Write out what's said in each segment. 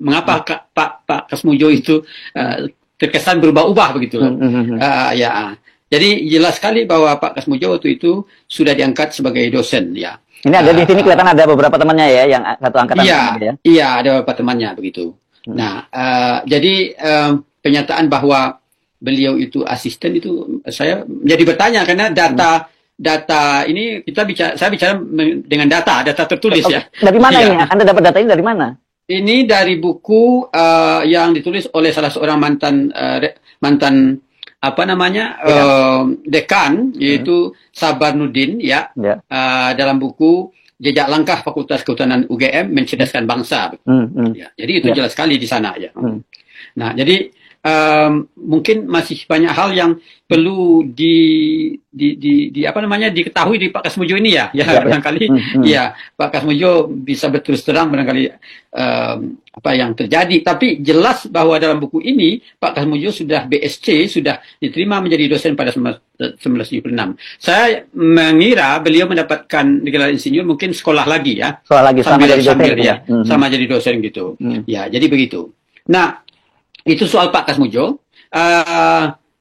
mengapa Pak Kasmujo itu terkesan berubah-ubah begitu. Ya. Jadi jelas sekali bahwa Pak Kasmujo waktu itu sudah diangkat sebagai dosen ya. Ini ada di sini kelihatan ada beberapa temannya ya yang satu angkatan ya. Iya, ada beberapa temannya begitu. Nah, jadi pernyataan bahwa beliau itu asisten itu saya menjadi bertanya karena data ini saya bicara dengan data tertulis ya. Dari mana ini? Anda dapat data ini dari mana? Ini dari buku yang ditulis oleh salah seorang mantan dekan, yaitu Sabarnudin ya. Dalam buku Jejak Langkah Fakultas Kehutanan UGM Mencerdaskan Bangsa. Ya, jadi itu jelas sekali di sana ya. Nah, jadi mungkin masih banyak hal yang perlu diketahui di Pak Kasmujo ini ya. Barangkali ya Pak Kasmujo bisa berterus terang barangkali apa yang terjadi. Tapi jelas bahwa dalam buku ini Pak Kasmujo sudah BSc, sudah diterima menjadi dosen pada 1976. Saya mengira beliau mendapatkan gelar insinyur mungkin sekolah lagi ya. Sama jadi dosen gitu. Ya, jadi begitu. Nah, itu soal Pak Kasmujo.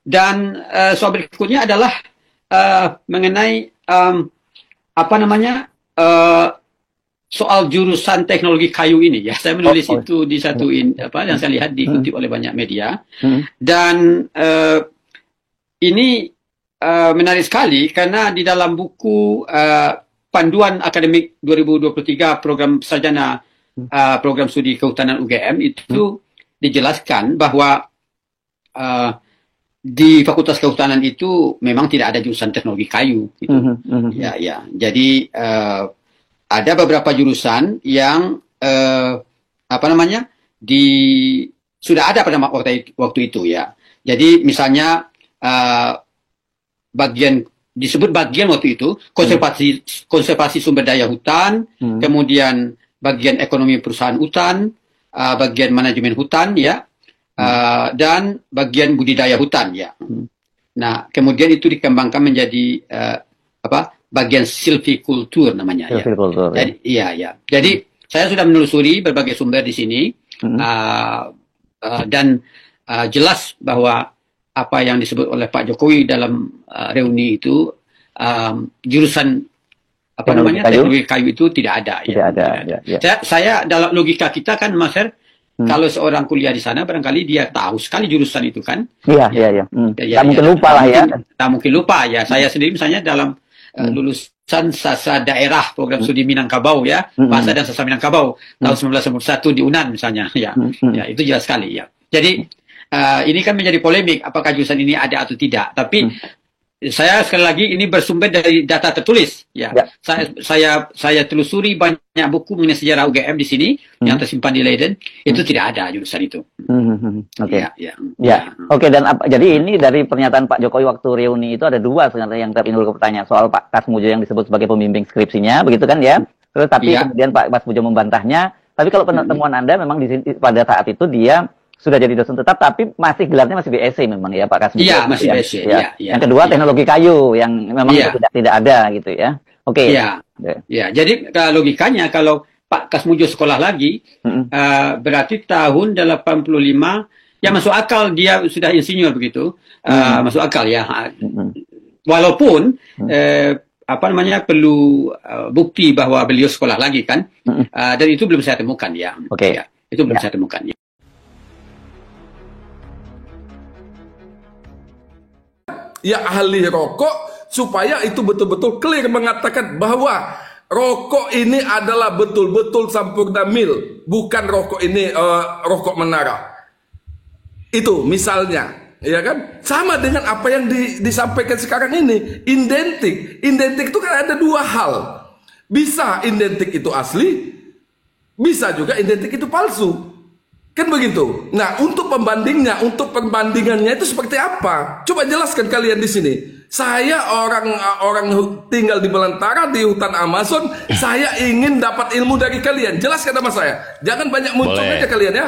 Dan soal berikutnya adalah mengenai soal jurusan teknologi kayu ini ya. Saya menulis itu di satu yang saya lihat dikutip oleh banyak media. Dan ini menarik sekali karena di dalam buku Panduan Akademik 2023 Program Sarjana Program Studi Kehutanan UGM itu dijelaskan bahwa di Fakultas Kehutanan itu memang tidak ada jurusan teknologi kayu gitu. Ya. Jadi ada beberapa jurusan yang sudah ada pada waktu itu ya. Jadi misalnya disebut bagian waktu itu konservasi sumber daya hutan, kemudian bagian ekonomi perusahaan hutan, bagian manajemen hutan ya, dan bagian budidaya hutan ya. Nah, kemudian itu dikembangkan menjadi bagian silvikultur namanya ya. Jadi Jadi saya sudah menelusuri berbagai sumber di sini dan jelas bahwa apa yang disebut oleh Pak Jokowi dalam reuni itu jurusan teknologi kayu itu tidak ada. Saya dalam logika kita kan Mas Her, kalau seorang kuliah di sana barangkali dia tahu sekali jurusan itu kan. Iya. Tak mungkin lupa lah ya. Tak mungkin lupa ya. Saya sendiri misalnya dalam lulusan sastra daerah program studi Minangkabau ya, bahasa dan sastra Minangkabau tahun 1991 di UNAN misalnya ya. Ya, itu jelas sekali ya. Jadi ini kan menjadi polemik apakah jurusan ini ada atau tidak. Tapi saya sekali lagi ini bersumber dari data tertulis ya. Saya telusuri banyak buku mengenai sejarah UGM di sini yang tersimpan di Leiden, itu tidak ada jurusan itu. Oke, dan jadi ini dari pernyataan Pak Jokowi waktu reuni itu ada dua sebenarnya yang timbul pertanyaan soal Pak Kasmujo yang disebut sebagai pembimbing skripsinya, begitu kan ya? Terus tapi kemudian Pak Kasmujo membantahnya. Tapi kalau temuan Anda memang di sini pada saat itu dia sudah jadi dosen tetap, tapi gelarnya masih BSc memang ya Pak Kasmujo. Iya, masih BSc. Ya. Yang kedua teknologi kayu yang memang tidak ada gitu ya. Oke. Ya, jadi logikanya kalau Pak Kasmujo sekolah lagi, berarti tahun 85 ya masuk akal dia sudah insinyur begitu, masuk akal ya. Walaupun perlu bukti bahwa beliau sekolah lagi kan, dan itu belum saya temukan ya. Ya, itu belum saya temukan. Ya ahli rokok supaya itu betul-betul clear mengatakan bahwa rokok ini adalah betul-betul Sampurna Mill, bukan rokok ini rokok menara. Itu misalnya, ya kan? Sama dengan apa yang disampaikan sekarang ini, identik. Identik itu kan ada dua hal. Bisa identik itu asli, bisa juga identik itu palsu. Kan begitu. Nah, untuk perbandingannya itu seperti apa? Coba jelaskan kalian di sini. Saya orang tinggal di belantara di hutan Amazon, saya ingin dapat ilmu dari kalian. Jelaskan sama saya. Jangan banyak muncul aja kalian ya.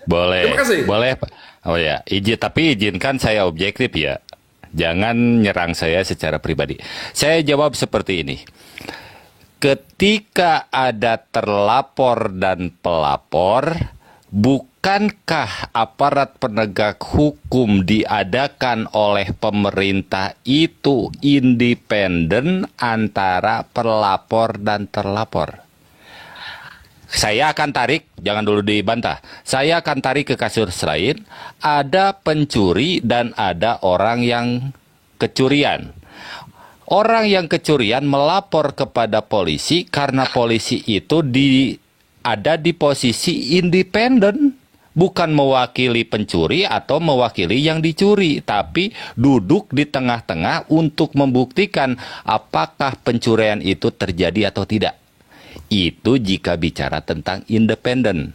Boleh. Terima kasih. Boleh. Oh ya, tapi izinkan saya objektif ya. Jangan nyerang saya secara pribadi. Saya jawab seperti ini. Ketika ada terlapor dan pelapor, bukankah aparat penegak hukum diadakan oleh pemerintah itu independen antara pelapor dan terlapor? Saya akan tarik, jangan dulu dibantah. Saya akan tarik ke kasus lain. Ada pencuri dan ada orang yang kecurian. Orang yang kecurian melapor kepada polisi karena polisi itu ada di posisi independen. Bukan mewakili pencuri atau mewakili yang dicuri, tapi duduk di tengah-tengah untuk membuktikan apakah pencurian itu terjadi atau tidak. Itu jika bicara tentang independen.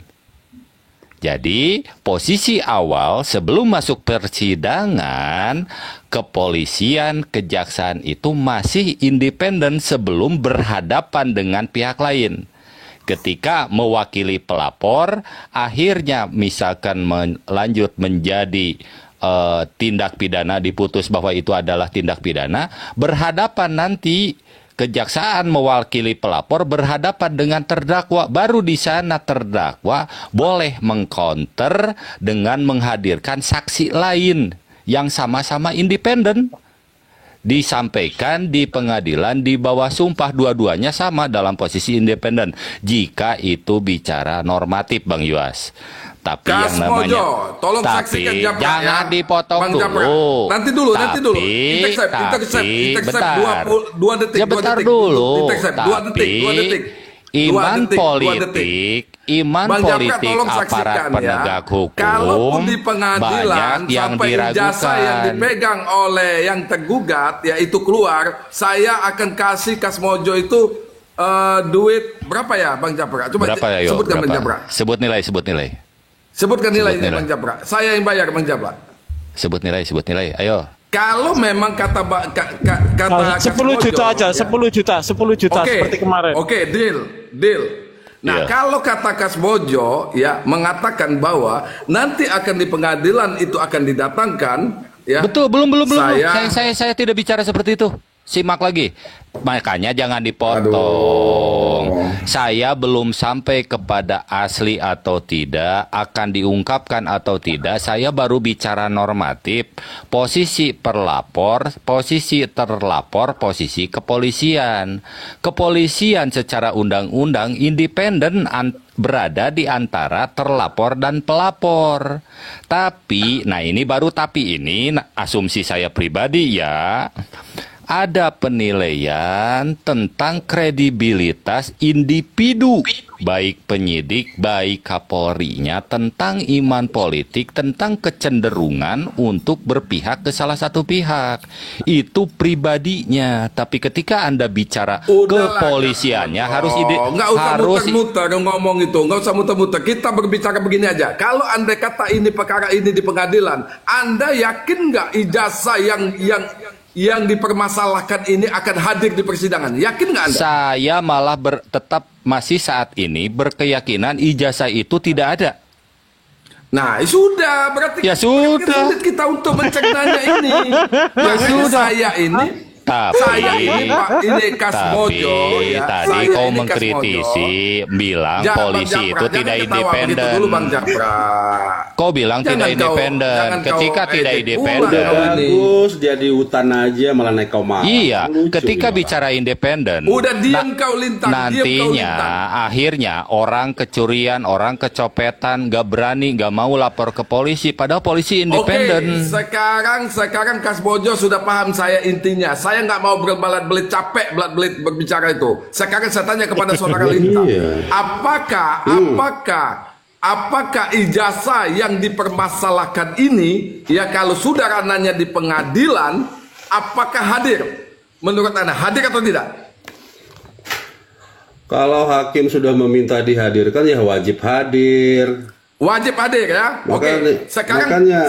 Jadi, posisi awal sebelum masuk persidangan, kepolisian, kejaksaan itu masih independen sebelum berhadapan dengan pihak lain. Ketika mewakili pelapor, akhirnya misalkan lanjut menjadi tindak pidana, diputus bahwa itu adalah tindak pidana, berhadapan nanti kejaksaan mewakili pelapor berhadapan dengan terdakwa. Baru di sana terdakwa boleh mengcounter dengan menghadirkan saksi lain yang sama-sama independen. Disampaikan di pengadilan di bawah sumpah, dua-duanya sama dalam posisi independen. Jika itu bicara normatif, Bang Yuas. Tapi Kas yang namanya, Mojo, tolong saksikan Japra, jangan ya. dipotong Bang dulu. Japra. Nanti dulu. Inteksep, bentar. 2 detik. Ya bentar dulu. Inteksep, 2 detik. Iman politik Bang Japra, politik tolong aparat saksikan, penegak ya. hukum Kalaupun di pengadilan banyak yang sampai ijazah yang diragukan. dipegang oleh yang tergugat, yaitu keluar, saya akan kasih Kas Mojo itu duit berapa ya, Bang Japra? Coba Berapa ya, sebutkan, Bang Japra. Sebut nilai. Sebutkan nilainya, Bang Japra. Saya yang bayar, Bang Japra. Sebut nilai. Ayo. Kalau memang kata 10 juta aja, 10 juta seperti kemarin. Oke, deal. Nah, Iya. kalau kata Kas Mojo ya mengatakan bahwa nanti akan di pengadilan itu akan didatangkan, ya. Betul, belum. Saya- Saya tidak bicara seperti itu. Simak lagi. Makanya jangan dipotong. Aduh. Saya belum sampai kepada asli atau tidak, akan diungkapkan atau tidak. Saya baru bicara normatif. Posisi pelapor, posisi terlapor, posisi kepolisian. Kepolisian secara undang-undang independen berada di antara terlapor dan pelapor. Tapi, nah ini baru tapi ini asumsi saya pribadi ya. Ada penilaian tentang kredibilitas individu, baik penyidik, baik Kapolrinya, tentang iman politik, tentang kecenderungan untuk berpihak ke salah satu pihak. Itu pribadinya. Tapi ketika Anda bicara kepolisiannya harus nggak usah muter-muter ngomong itu, nggak usah muter-muter. Kita berbicara begini aja. Kalau Anda kata ini perkara ini di pengadilan, Anda yakin nggak ijazah yang dipermasalahkan ini akan hadir di persidangan? Yakin nggak Anda? Saya malah tetap masih saat ini berkeyakinan ijazah itu tidak ada. Nah, sudah berarti Ya sudah. sulit kita untuk mencernanya ini. Makanya saya ini Pak, ini Kas Mojo ya. Tadi Saya kau ini Kas mengkritisi, bilang Bang polisi Japra, itu jangan tidak ketawa begitu independen. dulu, Bang Japra. Kau bilang Jangan tidak kau- independen. jangan kau Ketika tidak ejek independen. pula kau ini. Bagus jadi hutan aja malah naik kau marah. Iya, Lucu ketika ini, bicara independen, Udah diam kau Lintang, diam kau nantinya Lintang. akhirnya orang kecurian, orang kecopetan, gak berani, gak mau lapor ke polisi, padahal polisi independen. Sekarang Kas Mojo sudah paham saya intinya. Saya nggak mau berbelit capek berbicara itu. Sekarang saya tanya kepada saudara Lintang, Iya. apakah ijazah yang dipermasalahkan ini, ya kalau sudah ranahnya di pengadilan, apakah hadir? Menurut Anda hadir atau tidak? Kalau hakim sudah meminta dihadirkan ya wajib hadir. Wajib hadir ya. Oke.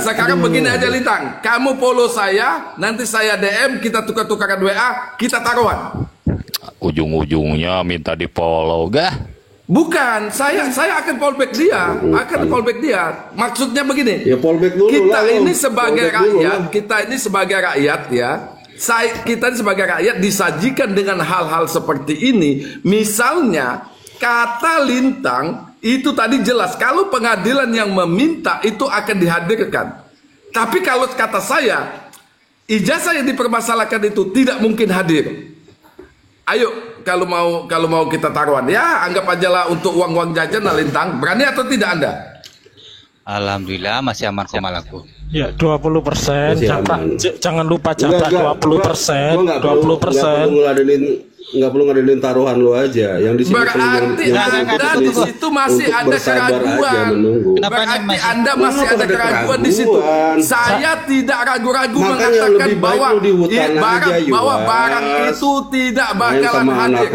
Sekarang begini aja Lintang. Kamu follow saya, nanti saya DM, kita tukar-tukaran WA, kita taruhan. Ujung-ujungnya minta di follow gah? Bukan, saya akan fallback dia, Maksudnya begini. Ya fallback dulu Kita lah, ini lo. sebagai Fallback dulu rakyat, lah. kita ini sebagai rakyat ya. Kita ini sebagai rakyat disajikan dengan hal-hal seperti ini. Misalnya kata Lintang itu tadi jelas. Kalau pengadilan yang meminta itu akan dihadirkan. Tapi kalau kata saya, ijazah yang dipermasalahkan itu tidak mungkin hadir. Ayo, kalau mau kita taruhan, ya anggap aja lah untuk uang jajan Lintang. Berani atau tidak Anda? Alhamdulillah masih aman komalaku. Ya 20%. Jangan lupa Enggak, catat 20%. 20%. Nggak perlu ngadenin taruhan lu aja. Yang di sini Berarti Anda di situ masih ada keraguan. Berarti Anda masih ada keraguan di situ. Saya tidak ragu-ragu mengatakan bahwa barang itu tidak bakalan hadir.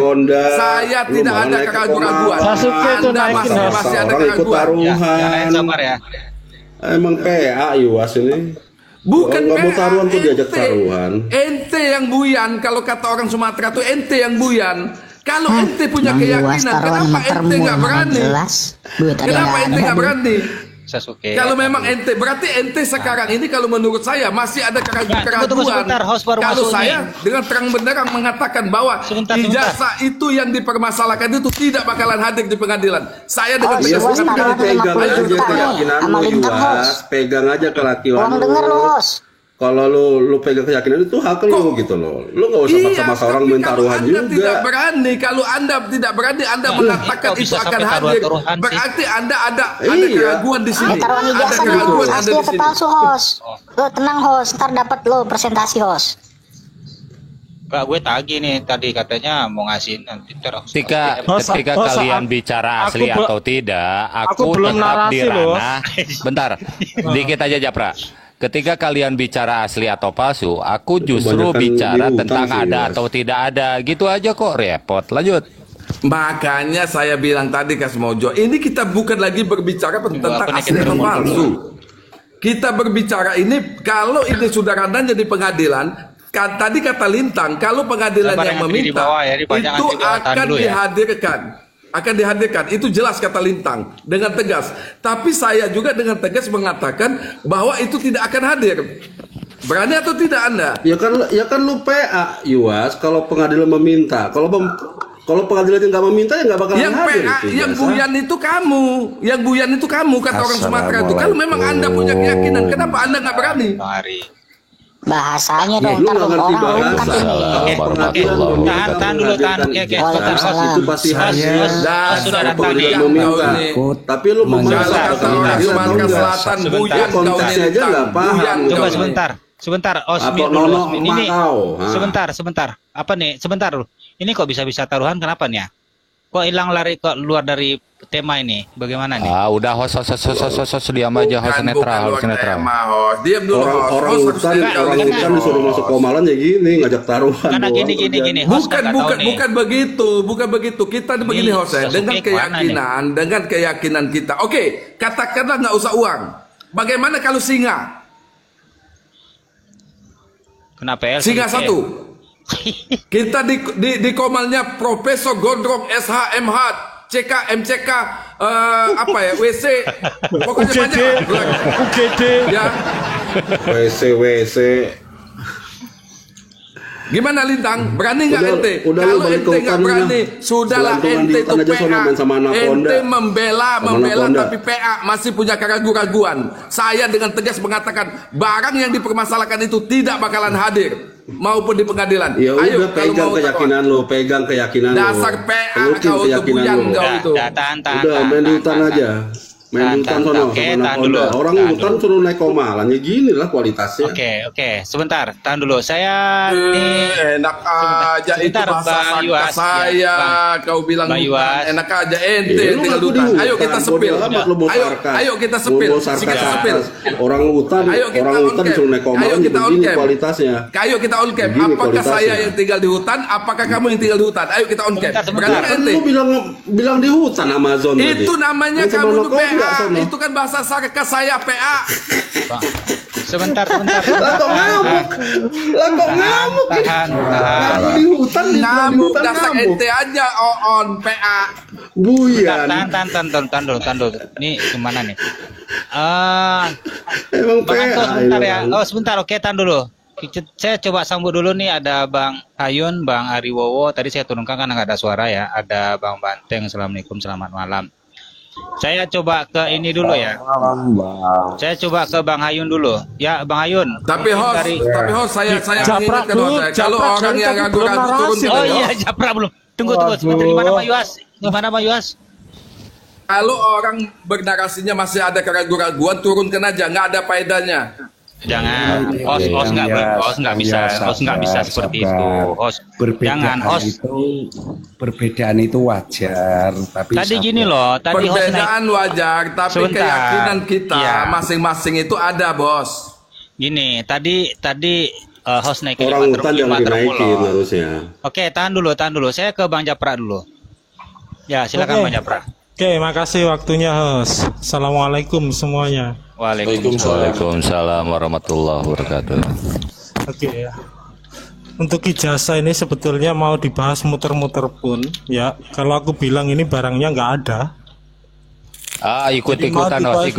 Saya tidak ada keraguan. Anda masih ada keraguan. Jangan sabar ya. Emang PA Yuas ini. Bukan nggak mau taruhan tuh diajak taruhan. Ente yang buyan, kalau kata orang Sumatera tuh ente yang buyan. Kalau ente punya keyakinan, kenapa ente nggak berani? Kenapa ente nggak berani? Sasuke. Kalau memang ente, berarti ente sekarang ini kalau menurut saya masih ada keraguan. Kalau saya dengan terang benderang mengatakan bahwa ijazah itu yang dipermasalahkan itu tidak bakalan hadir di pengadilan. Saya dengan tegas mengatakan pegang aja keyakinan lu Yuas, pegang aja keyakinan lu. Kalau lu pegang keyakinan itu hak lu gitu loh. Lu nggak usah maksa-maksa orang main taruhan juga. Tidak berani, kalau Anda tidak berani, Anda mengatakan itu akan hadir. Berarti Anda ada keraguan di sini. Taruhan ijazah dulu, asli atau palsu, host. Lo tenang, host. Ntar dapat lo presentasi, host. Enggak, gue tagih nih tadi katanya mau ngasih nanti terus. Ketika kalian bicara asli atau tidak, aku tetap di ranah. Bentar, dikit aja Japra. Ketika kalian bicara asli atau palsu, aku justru bicara tentang ada atau tidak ada. Gitu aja kok, repot. Lanjut. Makanya saya bilang tadi Kas Mojo, ini kita bukan lagi berbicara tentang asli atau palsu. Kita berbicara ini kalau ini sudah ranahnya di pengadilan. Tadi kata Lintang, kalau pengadilan yang meminta itu akan dihadirkan. Akan dihadirkan, itu jelas kata Lintang dengan tegas. Tapi saya juga dengan tegas mengatakan bahwa itu tidak akan hadir. Berani atau tidak Anda? Ya kan lu PA Yuas. Kalau pengadilan meminta, kalau pengadilan nggak meminta ya nggak bakalan hadir. Yang buyan itu kamu, kata orang Sumatera itu. Kalau memang Anda punya keyakinan, kenapa Anda nggak berani? Bahasanya dong, lu nggak ngerti bahasa. Tahan dulu. Itu pasti hadir. Sudah datang meminta. Tapi lu memaksa Sumatera Selatan buyan konteksnya aja nggak paham. Coba sebentar. Ini sebentar. Apa nih? Sebentar. Ini kok bisa taruhan kenapa nih ya? Kok hilang lari kok luar dari tema ini? Bagaimana nih? Udah host diam aja, host netral. Diam dulu. Orang hutan disuruh masuk komalan ya gini, ngajak taruhan. Karena gini. Bukan begitu. Kita begini host ya, dengan keyakinan kita. Oke, katakanlah nggak usah uang. Bagaimana kalau singa? Kenapa ya? Singa satu. Kita di komalnya Profesor Gondrong SH MH CK MCK WC pokoknya banyak UGD ya. WC Gimana Lintang? Berani nggak ente? Kalau ente nggak berani, sudahlah ente itu PA. Ente membela tapi PA masih punya keraguan-keraguan. Saya dengan tegas mengatakan barang yang dipermasalahkan itu tidak bakalan hadir maupun di pengadilan. Ya udah, pegang keyakinan lo, pegang keyakinan lo. Dasar PA kau itu buyan kau itu. Udah main di hutan aja. Main hutan sono sama Honda. Orang hutan suruh naik komalan ya gini lah kualitasnya. Oke, sebentar, tahan dulu. Saya enak aja itu bahasa saya. Kau bilang hutan, enak aja ente tinggal di hutan. Ayo kita sepil. Ayo kita sepil. Orang hutan disuruh naik komalan ya begini kualitasnya. Ayo kita on cam. Apakah saya yang tinggal di hutan? Apakah kamu yang tinggal di hutan? Ayo kita on cam. Lu bilang di hutan Amazon tadi. Itu namanya kamu PA. Itu kan bahasa sarkas saya PA. Sebentar. Lah kok ngamuk? Tahan. Di hutan ngamuk dasar ente aja on PA. Buyan. Tahan dulu. Ini gimana nih? Emang Bang Anto PA. sebentar ya. Oh sebentar, oke tahan dulu. Saya coba sambut dulu nih, ada Bang Hayun, Bang Ariwowo. Tadi saya turunkan karena nggak ada suara ya. Ada Bang Banteng, Assalamualaikum, selamat malam. Saya coba ke ini dulu ya. Saya coba ke Bang Hayun dulu. Ya, Bang Hayun. Tapi host saya mengingatkan kalau orang yang ragu-ragu turun ke Oh iya, Japra belum. Tunggu sebentar. Gimana Pak Yuas? Kalau orang bernarasinya masih ada keraguan-raguan, turunkan aja, nggak ada faedahnya. Jangan, host nggak bisa seperti itu. Host, jangan host. Perbedaan itu wajar, tapi tadi gini loh, tadi perbedaan wajar, tapi keyakinan kita masing-masing itu ada, bos. Gini, tadi host naik orang hutan jangan dinaikin harusnya. Oke, tahan dulu. Saya ke Bang Japra dulu. Ya, silakan Bang Japra. Oke, makasih waktunya, host. Assalamualaikum semuanya. Waalaikumsalam warahmatullahi wabarakatuh. Oke ya. Untuk ijazah ini sebetulnya mau dibahas muter-muter pun, ya. Kalau aku bilang ini barangnya nggak ada. Ikut-ikutan host.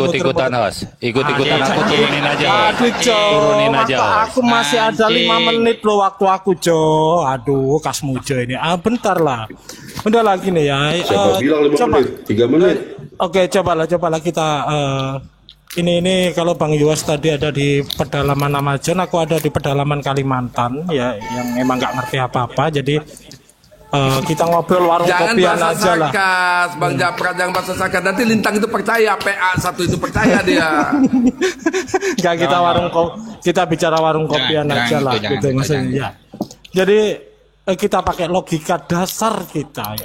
Ikut-ikutan aku turunin aja. Aduh, Jo. Turunin aja. Aku masih ada 5 menit loh waktu aku, Jo. Aduh, Kasmujo ini. Bentar lah. Udah lagi nih ya. Siapa bilang 5 menit? 3 menit. Oke, cobalah kita ini kalau Bang Yuas tadi ada di pedalaman Amajon, aku ada di pedalaman Kalimantan ya, yang emang nggak ngerti apa-apa. Jadi kita ngobrol warung kopian aja lah. Bang Japra, jangan bahasa sakat. Nanti Lintang itu percaya, PA1 itu percaya dia. Enggak, kita bicara warung kopian aja lah gitu maksudnya. Ya. Jadi kita pakai logika dasar kita.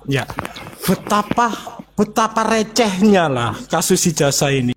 Ya. Betapa recehnya lah kasus ijazah ini.